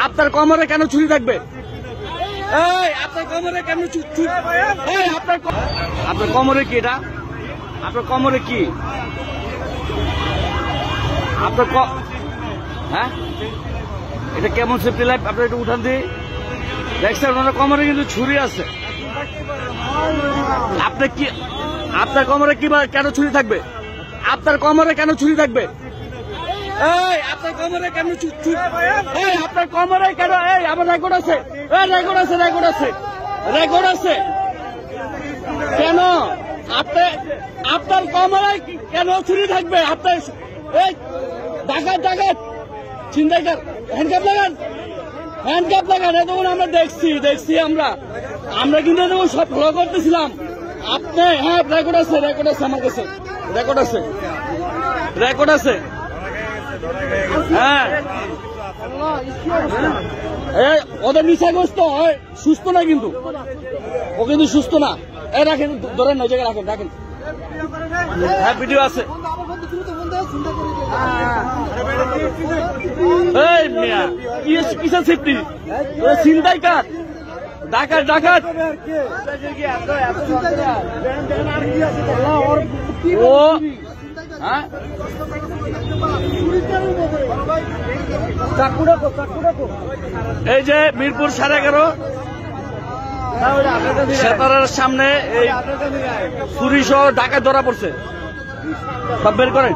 আপনার কোমরে কেন ছুরি থাকবে? এই আপনার কোমরে কেন ছুরি? এই আপনার কোমরে কি এটা? আপনার কোমরে কি? আপনার হ্যাঁ, এটা কেমন সেফটি লাইফ? আপনার একটু উঠান দিয়ে দেখছেন, ওনার কোমরে কিন্তু ছুরি আছে। আপনি কি, আপনার কোমরে কি কেন ছুরি থাকবে? আপনার কোমরে কেন ছুরি থাকবে? এই আপনার কোমরে কেন ছুরি? এই আপনার কোমরে কেন? এই আমার রেকর্ড আছে, রেকর্ড আছে, রেকর্ড আছে, রেকর্ড আছে। কেন আপনার কোমরে কেন ছুরি থাকবে? আপনার এই ডাকাত ডাকাত ছিনতাইকার, হ্যান্ডকাপ লাগান, হ্যান্ডকাপ লাগান। এতক্ষণ আমরা দেখছি আমরা কিন্তু এতক্ষণ সব ফলো করতেছিলাম। আপনি হ্যাঁ, রেকর্ড আছে, রেকর্ড আছে, আমার কাছে রেকর্ড আছে, রেকর্ড আছে। হ্যাঁ, ওদের নিশাগ্রস্ত হয়, সুস্থ না কিন্তু, ও কিন্তু সুস্থ না। এই রাখেন, ধরেন না, জায়গায় রাখেন, রাখেন। হ্যাঁ, ভিডিও আছে। এই মিয়া, কিসের সেফটি? ছিনতাইকার, ডাকাত ডাকাত। ও হ্যাঁ, এই যে মিরপুর 11.5 সেতারের সামনে এই ছুরি সহ ডাকাত ধরা পড়ছে। সব বের করেন।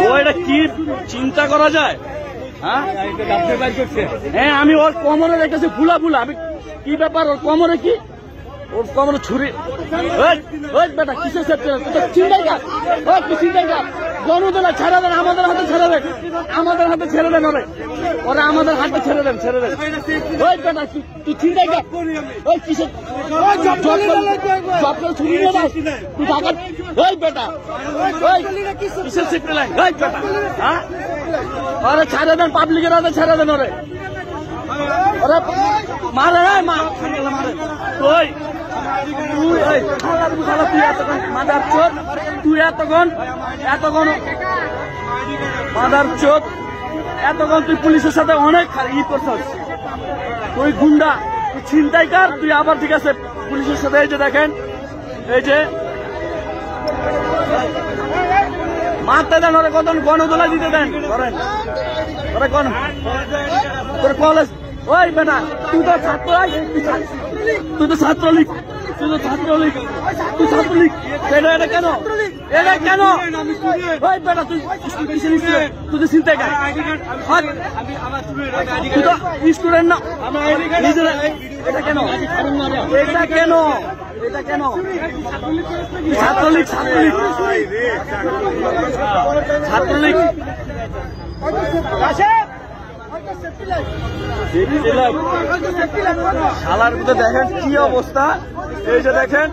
ও এটা কি চিন্তা করা যায়? হ্যাঁ, আমি ওর কোমরে দেখতেছি ফুলা ফুলা। আমি কি ব্যাপার, ওর কোমরে কি? ওর কোমরে ছুরি। বেটা কিসের চিন্তাইকার? চিন্তাইকার গণতলা ছেড়ে দেন, আমাদের হাতে ছেড়ে দেন, আমাদের হাতে ছেড়ে দেন। ওরা আমাদের হাতে ছেড়ে দেন, ছেড়ে দেন। ওই বেটা তুই চিন্তাইকার, ওই কিসের ছুরি নিয়ে যাস তুই ডাকাত? ওই বেটা, ওই কিসের সেফটি লাইন? ওই বেটা, হ্যাঁ, ওরা ছেড়ে দেন, পাবলিকের হাতে ছেড়ে দেন। ওরা মারে, মারে ওই মাদার চোদ, তুই এতক্ষণ মাদার চোদ, এতক্ষণ তুই পুলিশের সাথে অনেক ই করছিস। তুই গুন্ডা, তুই ছিনতাইকার, তুই আবার ঠিক আছে পুলিশের সাথে। এই যে দেখেন, এই যে মারতে দেন, ওরা কত গণদোলা দিতে দেন, করেন ওরা কোন তোর কলেজ। ওই বেটা তুই তো ছাত্র, তুই তো ছাত্রলীগ, তুই ছাত্রলীগ। এটা কেন? এটা কেন? ওই বেটা তুই তুই তো চিন্তাইকার, তুই তো স্টুডেন্ট না। এটা কেন? এটা কেন? এটা কেন? ছাত্রলীগ, ছাত্রলীগ, ছাত্রলীগ। শালার মধ্যে দেখেন কি অবস্থা। এই যে দেখেন,